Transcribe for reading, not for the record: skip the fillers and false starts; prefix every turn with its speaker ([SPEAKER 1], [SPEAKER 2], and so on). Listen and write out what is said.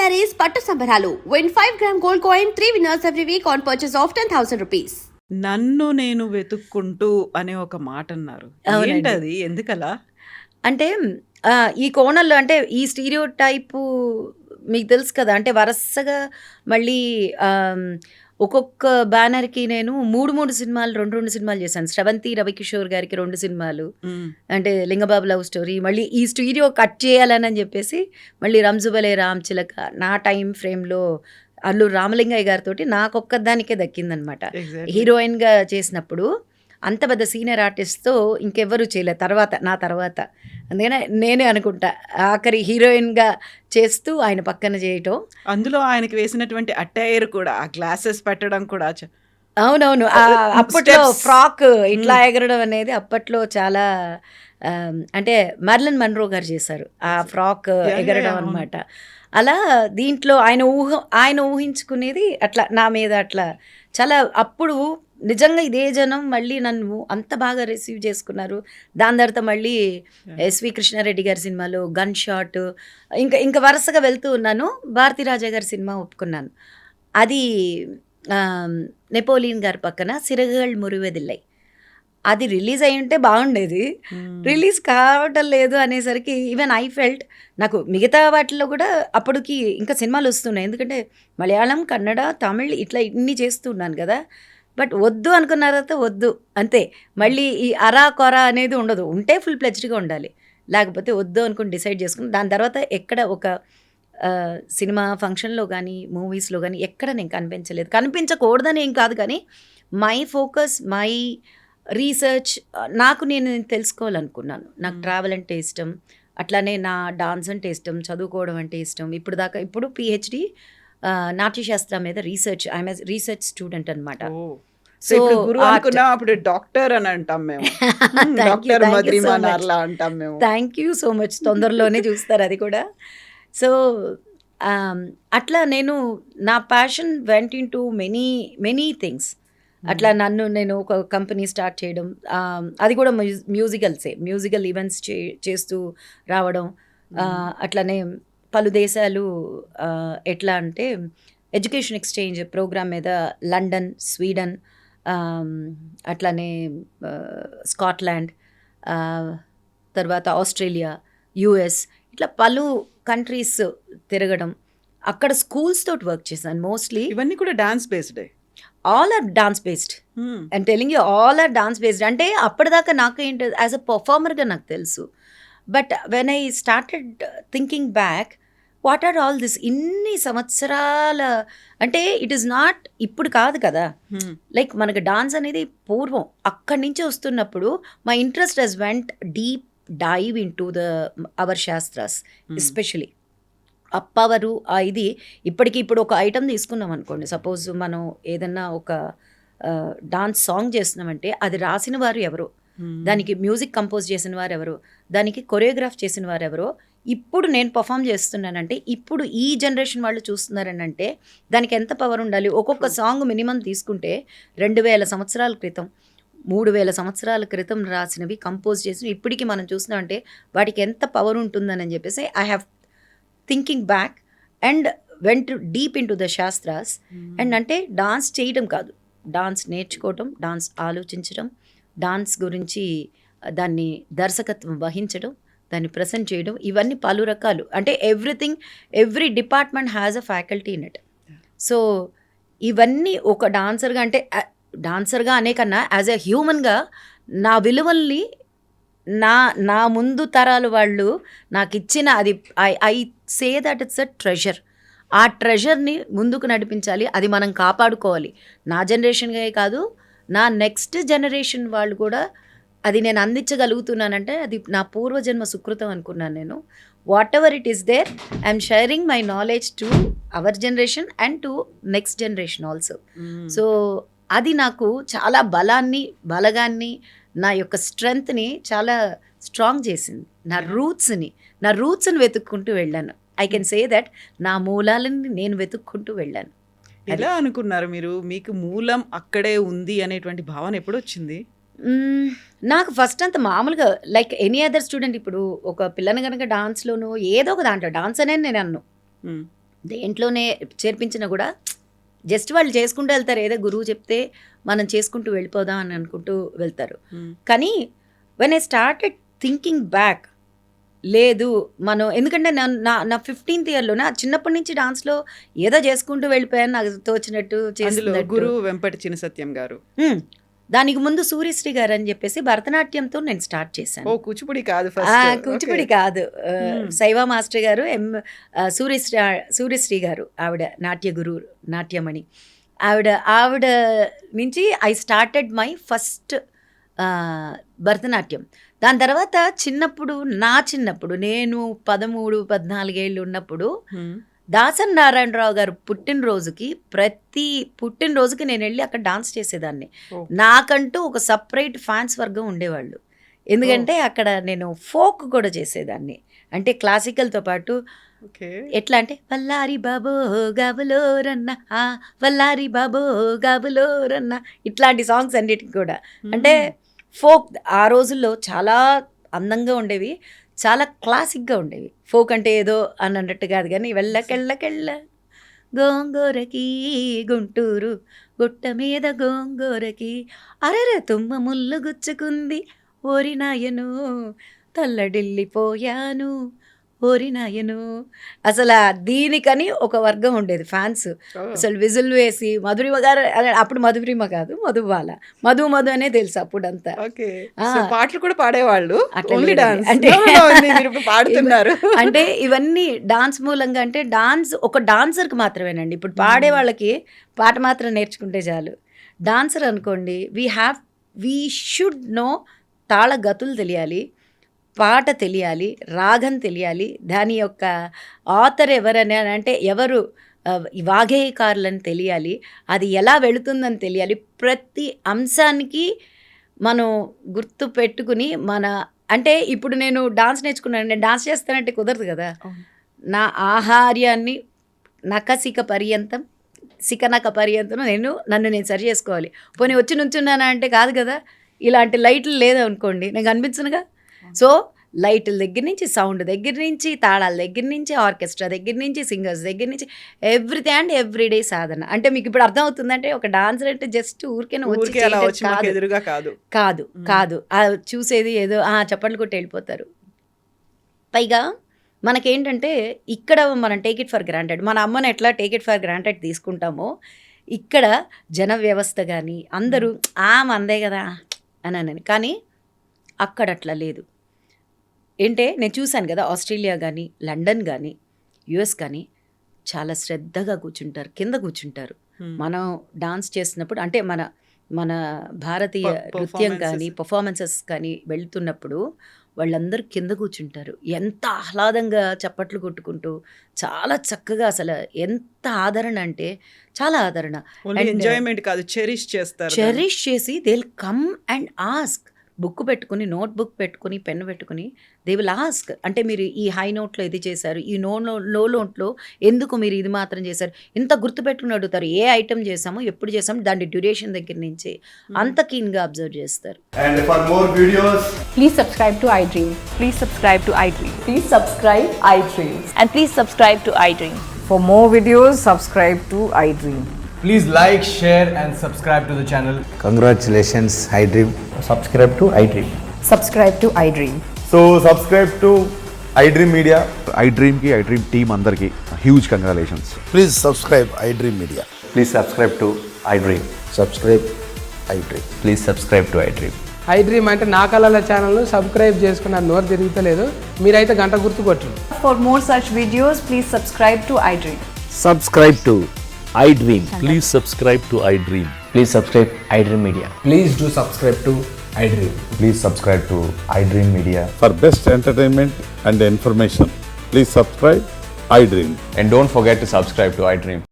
[SPEAKER 1] sarees పట్టు సంబరాలు. Win 5 gram gold coin, 3 winners every week on purchase of 10,000 rupees.
[SPEAKER 2] నన్ను నేను వెతుక్కుంటూ అనే ఒక మాట అన్నారు.
[SPEAKER 3] అవునండి.
[SPEAKER 2] ఏంటది? ఎందుకలా?
[SPEAKER 3] అంటే ఈ కోణంలో అంటే ఈ స్టీరియో టైపు మీకు తెలుసు కదా! అంటే వరసగా మళ్ళీ ఒక్కొక్క బ్యానర్‌కి నేను 3 సినిమాలు 2 సినిమాలు చేశాను. 'స్రవంతి రవికిషోర్' గారికి 2 సినిమాలు.
[SPEAKER 2] హ్మ్.
[SPEAKER 3] అంటే 'లింగబాబు లవ్ స్టోరీ' మళ్ళీ ఈ స్టీరియో కట్ చేయాలని చెప్పేసి మళ్ళీ 'రంజుబలే రామ్ చిలక' నా టైం ఫ్రేమ్‌లో అల్లూరి రామలింగయ్య గారితోటి నాకొక్కదానికే దక్కిందనమాట.
[SPEAKER 2] ఎగ్జాక్ట్‌లీ.
[SPEAKER 3] హీరోయిన్‌గా చేసినప్పుడు అంత పెద్ద సీనియర్ ఆర్టిస్ట్‌తో ఇంకెవ్వరు చేయలేదు నా తర్వాత. అందుకనే నేనే అనుకుంటా ఆఖరి హీరోయిన్‌గా చేస్తూ ఆయన పక్కన చేయటం.
[SPEAKER 2] అందులో ఆయనకి వేసినటువంటి అటైర్ కూడా, ఆ గ్లాసెస్ పెట్టడం కూడా
[SPEAKER 3] అవునవును. అప్పట్లో
[SPEAKER 2] స్టెప్స్.
[SPEAKER 3] ఫ్రాక్ ఇట్లా ఎగరడం అనేది అప్పట్లో చాలా అంటే మర్లిన్ మన్రో గారు చేశారు. ఆ ఫ్రాక్
[SPEAKER 2] Yeah,
[SPEAKER 3] ఎగరడం
[SPEAKER 2] yeah, అవును.
[SPEAKER 3] అనమాట. అలా దీంట్లో ఆయన ఊహించుకునేది అట్లా నా మీద అట్లా చాలా అప్పుడు నిజంగా ఇదే జనం మళ్ళీ నన్ను అంత బాగా రిసీవ్ చేసుకున్నారు. దాని తర్వాత మళ్ళీ ఎస్వి కృష్ణారెడ్డి గారి సినిమాలో గన్ షాట్ ఇంకా వరుసగా వెళ్తూ ఉన్నాను. భారతీరాజా గారి సినిమా ఒప్పుకున్నాను. అది నెపోలియన్ గారి పక్కన 'సిరగల్ మురువెదిల్లై' అది రిలీజ్ అయి ఉంటే బాగుండేది. రిలీజ్ కావటం లేదు అనేసరికి ఈవెన్ ఐ ఫెల్ట్ నాకు మిగతా వాటిల్లో కూడా అప్పటికి ఇంకా సినిమాలు వస్తున్నాయి. ఎందుకంటే మలయాళం, కన్నడ, తమిళ్ ఇట్లా ఇన్ని చేస్తున్నాను కదా. బట్ వద్దు అనుకున్న తర్వాత వద్దు అంతే. మళ్ళీ ఈ అరా కొర అనేది ఉండదు. ఉంటే ఫుల్ ప్లెజ్డ్గా ఉండాలి, లేకపోతే వద్దు అనుకుని డిసైడ్ చేసుకుని దాని తర్వాత ఎక్కడ ఒక సినిమా ఫంక్షన్లో కానీ మూవీస్లో కానీ ఎక్కడ నేను కనిపించలేదు. కనిపించకూడదని ఏం కాదు, కానీ మై ఫోకస్ మై రీసెర్చ్ నాకు నేను తెలుసుకోవాలనుకున్నాను. నాకు ట్రావెల్ అంటే ఇష్టం, అట్లానే నా డాన్స్ అంటే ఇష్టం, చదువుకోవడం అంటే ఇష్టం. ఇప్పుడు పిహెచ్డి నాట్యశాస్త్రం మీద రీసెర్చ్, ఐఎమ్ రీసెర్చ్ స్టూడెంట్ అనమాట.
[SPEAKER 2] సో ఇప్పుడు గురువు అనుకున్నా, అప్పుడు డాక్టర్ అని అంటాం మేము. డాక్టర్ మద్రిమా నార్లా అంటాం మేము.
[SPEAKER 3] Thank you so much. తొందరలోనే చూస్తారు అది కూడా. సో అట్లా నా passion went in to many things. అట్లా నేను ఒక కంపెనీ స్టార్ట్ చేయడం, అది కూడా మ్యూజికల్ ఈవెంట్స్ చేస్తూ రావడం. అట్లానే పలు దేశాలు ఎట్లా అంటే ఎడ్యుకేషన్ ఎక్స్చేంజ్ ప్రోగ్రామ్ మీద లండన్, స్వీడన్, అట్లానే స్కాట్లాండ్, తర్వాత ఆస్ట్రేలియా, యుఎస్, ఇట్లా పలు కంట్రీస్ తిరగడం. అక్కడ స్కూల్స్ తోటి వర్క్ చేశాను మోస్ట్లీ.
[SPEAKER 2] ఇవన్నీ కూడా dance based.
[SPEAKER 3] All are dance based. And telling you all are dance based. అంటే అప్పటిదాకా నాకు ఏంటి యాజ్ అ పర్ఫార్మర్గా నాకు తెలుసు. But when I started thinking back, what are all this ఇన్ని సంవత్సరాల, అంటే ఇట్ ఈస్ నాట్ ఇప్పుడు కాదు కదా. లైక్ మనకు డాన్స్ అనేది పూర్వం అక్కడి నుంచి వస్తున్నప్పుడు my interest has went deep dive into our shastras, especially అప్పవరు. ఇది ఇప్పుడు ఒక ఐటమ్ తీసుకున్నాం అనుకోండి, సపోజ్ మనం ఏదన్నా ఒక డాన్స్ సాంగ్ చేస్తున్నామంటే అది రాసిన వారు ఎవరో, దానికి మ్యూజిక్ కంపోజ్ చేసిన వారు ఎవరో, దానికి కొరియోగ్రాఫ్ చేసిన వారు ఎవరో, ఇప్పుడు నేను పర్ఫామ్ చేస్తున్నానంటే ఇప్పుడు ఈ జనరేషన్ వాళ్ళు చూస్తున్నారని అంటే దానికి ఎంత పవర్ ఉండాలి. ఒక్కొక్క సాంగ్ మినిమం తీసుకుంటే 2000 సంవత్సరాల క్రితం, 3000 సంవత్సరాల క్రితం రాసినవి కంపోజ్ చేసినవి ఇప్పటికి మనం చూస్తున్నామంటే వాటికి ఎంత పవర్ ఉంటుందని చెప్పేసి I have thinking back and went deep in to the shastras. And అంటే డాన్స్ చేయడం కాదు, డాన్స్ నేర్చుకోవటం, డాన్స్ ఆలోచించడం, డాన్స్ గురించి దాన్ని దర్శకత్వం వహించడం, దాన్ని ప్రజెంట్ చేయడం, ఇవన్నీ పలు రకాలు. అంటే every department has a faculty in it. So ఇవన్నీ ఒక డాన్సర్గా, అంటే డాన్సర్గా అనే కన్నా యాజ్ ఎ హ్యూమన్గా నా విలువల్ని నా ముందు తరాలు వాళ్ళు నాకు ఇచ్చిన, అది I say that it's a treasure. ఆ ట్రెజర్ని ముందుకు నడిపించాలి, అది మనం కాపాడుకోవాలి. నా జనరేషన్గా కాదు, నా నెక్స్ట్ జనరేషన్ వాళ్ళు కూడా అది నేను అందించగలుగుతున్నానంటే అది నా పూర్వజన్మ సుకృతం అనుకున్నాను నేను. Whatever it is there, I'm sharing my knowledge to our generation and to next generation also. So అది నాకు చాలా బలగాన్ని, నా యొక్క స్ట్రెంగ్త్ని చాలా స్ట్రాంగ్ చేసింది. నా రూట్స్ని వెతుక్కుంటూ వెళ్ళాను. ఐ కెన్ సే దట్ నా మూలాలని నేను వెతుక్కుంటూ వెళ్ళాను.
[SPEAKER 2] ఎలా అనుకున్నారు మీరు? మీకు మూలం అక్కడే ఉంది అనేటువంటి భావన ఎప్పుడు వచ్చింది?
[SPEAKER 3] నాకు ఫస్ట్ అంత మామూలుగా లైక్ ఎనీ అదర్ స్టూడెంట్, ఇప్పుడు ఒక పిల్లని కనుక డాన్స్లోనూ ఏదో ఒక దాంట్లో డాన్స్ అనేది నేను అన్ను దేంట్లోనే చేర్పించినా కూడా జస్ట్ వాళ్ళు చేసుకుంటూ వెళ్తారు, ఏదో గురువు చెప్తే మనం చేసుకుంటూ వెళ్ళిపోదాం అని అనుకుంటూ వెళ్తారు. కానీ when I started thinking back, లేదు మనం ఎందుకంటే నా 15th ఇయర్లో నా చిన్నప్పటి నుంచి డాన్స్లో ఏదో చేసుకుంటూ వెళ్ళిపోయాను, నాకు తోచినట్టు చేసినట్టు.
[SPEAKER 2] గురువు వెంపటి చిన్న సత్యం గారు.
[SPEAKER 3] దానికి ముందు సూర్యశ్రీ గారు అని చెప్పేసి భరతనాట్యంతో నేను స్టార్ట్ చేశాను.
[SPEAKER 2] కూచిపూడి కాదు,
[SPEAKER 3] కూచిపూడి కాదు, శైవ మాస్టర్ గారు, సూర్యశ్రీ గారు ఆవిడ నాట్య గురువు, నాట్యమణి ఆవిడ నుంచి I started my first Bharatanatyam. దాని తర్వాత చిన్నప్పుడు నేను 13-14 ఏళ్ళు ఉన్నప్పుడు దాసన్ నారాయణరావు గారు ప్రతి పుట్టినరోజుకి నేను వెళ్ళి అక్కడ డాన్స్ చేసేదాన్ని. నాకంటూ ఒక సపరేట్ ఫ్యాన్స్ వర్గం ఉండేవాళ్ళు, ఎందుకంటే అక్కడ నేను ఫోక్ కూడా చేసేదాన్ని. అంటే క్లాసికల్తో పాటు ఎట్లా అంటే వల్లారి బాబో గాబులో రన్న, వల్లారి బాబో గాబులో రన్న, ఇట్లాంటి సాంగ్స్ అన్నిటికి కూడా. అంటే ఫోక్ ఆ రోజుల్లో చాలా అందంగా ఉండేవి, చాలా క్లాసిక్గా ఉండేవి. ఫోక్ అంటే ఏదో అని అన్నట్టు కాదు, కానీ వెళ్ళకెళ్ళకెళ్ళ గోంగూరకి గుంటూరు గుట్ట మీద గోంగూరకి అరెరే తుమ్మ ముళ్ళు గుచ్చుకుంది ఓరినాయను తల్లడిల్లిపోయాను ఓరినాయను. అసలు దీనికని ఒక వర్గం ఉండేది ఫ్యాన్స్, అసలు విజిల్ వేసి మధురిమ గారు, అప్పుడు మధురిమ కాదు మధుబాల, మధు అనే తెలుసు అప్పుడంతా.
[SPEAKER 2] పాటలు కూడా పాడేవాళ్ళు,
[SPEAKER 3] పాడుతున్నారు. అంటే ఇవన్నీ డాన్స్ మూలంగా, అంటే ఒక డాన్సర్కి మాత్రమేనండి. ఇప్పుడు పాడే వాళ్ళకి పాట మాత్రం నేర్చుకుంటే చాలు. డాన్సర్ అనుకోండి, వీ షుడ్ నో తాళ గతులు తెలియాలి, పాట తెలియాలి, రాగం తెలియాలి, దాని యొక్క ఆథర్ ఎవరని అంటే ఎవరు వాగ్గేయకారులని తెలియాలి, అది ఎలా వెళుతుందని తెలియాలి. ప్రతి అంశానికి మనం గుర్తు పెట్టుకుని అంటే ఇప్పుడు నేను డాన్స్ నేర్చుకున్నాను, నేను డాన్స్ చేస్తానంటే కుదరదు కదా. నా ఆహార్యాన్ని నఖ పర్యంతం నన్ను నేను సరి చేసుకోవాలి. పోనీ వచ్చి నుంచున్నానా అంటే కాదు కదా. ఇలాంటి లైట్లు లేదనుకోండి నేను కనిపించనుగా. సో లైట్ల దగ్గర నుంచి, సౌండ్ దగ్గర నుంచి, తాళాల దగ్గర నుంచి, ఆర్కెస్ట్రా దగ్గర నుంచి, సింగర్స్ దగ్గర నుంచి, ఎవ్రీథింగ్ అండ్ ఎవ్రీడే సాధన. అంటే మీకు ఇప్పుడు అర్థం అవుతుందంటే ఒక డాన్సర్ అంటే జస్ట్ ఊరికేనా వచ్చి కాదు చూసేది ఏదో చప్పట్లు కొట్టి వెళ్ళిపోతారు. పైగా మనకేంటంటే ఇక్కడ మనం టేక్ ఇట్ ఫర్ గ్రాంటెడ్, మన అమ్మని ఎట్లా టేక్ ఇట్ ఫర్ గ్రాంటెడ్ తీసుకుంటామో, ఇక్కడ జన వ్యవస్థ కానీ అందరూ మందే కదా అని. కానీ అక్కడ అట్లా లేదు. ఏంటే నేను చూశాను కదా, ఆస్ట్రేలియా కానీ, లండన్ కానీ, యుఎస్ కానీ చాలా శ్రద్ధగా కూర్చుంటారు, కింద కూర్చుంటారు. మనం డాన్స్ చేస్తున్నప్పుడు, అంటే మన భారతీయ నృత్యం కానీ పర్ఫార్మెన్సెస్ కానీ వెళ్తున్నప్పుడు వాళ్ళందరూ కింద కూర్చుంటారు. ఎంత ఆహ్లాదంగా చప్పట్లు కొట్టుకుంటూ చాలా చక్కగా, అసలు ఎంత ఆదరణ అంటే చాలా ఆదరణ.
[SPEAKER 2] ఎంజాయ్మెంట్ కాదు, చెరిష్
[SPEAKER 3] చేసి they will come and ask. Book పెట్టుకుని, నోట్ బుక్ పెట్టుకుని, పెన్ను పెట్టుకుని దే విల్ ఆస్క్. అంటే మీరు ఈ హై నోట్లో ఇది చేశారు, ఈ లో నోట్లో ఎందుకు మీరు ఇది మాత్రం చేశారు, ఇంత గుర్తుపెట్టుకుని అడుగుతారు. ఏ ఐటమ్ చేసామో, ఎప్పుడు చేసామో, దాని డ్యూరేషన్ దగ్గర నుంచి అంత కీన్గా అబ్జర్వ్ చేస్తారు.
[SPEAKER 4] And for more videos,
[SPEAKER 5] please subscribe to iDream.
[SPEAKER 6] Please subscribe to iDream.
[SPEAKER 5] Please subscribe iDream.
[SPEAKER 6] And please subscribe to iDream.
[SPEAKER 5] For more videos, subscribe to iDream.
[SPEAKER 4] please like, share and subscribe to the channel.
[SPEAKER 7] Congratulations, iDream.
[SPEAKER 4] Subscribe to iDream.
[SPEAKER 5] Subscribe to iDream.
[SPEAKER 4] So subscribe to iDream Media.
[SPEAKER 8] iDream ki iDream team andarki huge congratulations.
[SPEAKER 7] Please subscribe iDream Media.
[SPEAKER 9] Please subscribe to iDream.
[SPEAKER 7] Subscribe iDream.
[SPEAKER 9] Please subscribe to iDream.
[SPEAKER 10] iDream అంటే నా కళల ఛానల్ను subscribe చేసుకున్న నోరు తిరుగుతలేదు, మీరైతే గంట గుర్తు కొట్టండి.
[SPEAKER 5] For more such videos, please subscribe to iDream.
[SPEAKER 11] Subscribe to iDream.
[SPEAKER 12] Please subscribe to iDream.
[SPEAKER 9] Please subscribe iDream Media.
[SPEAKER 4] Please do subscribe to iDream.
[SPEAKER 9] Please subscribe to iDream Media.
[SPEAKER 8] For best entertainment and information, please subscribe iDream.
[SPEAKER 9] And don't forget to subscribe to iDream.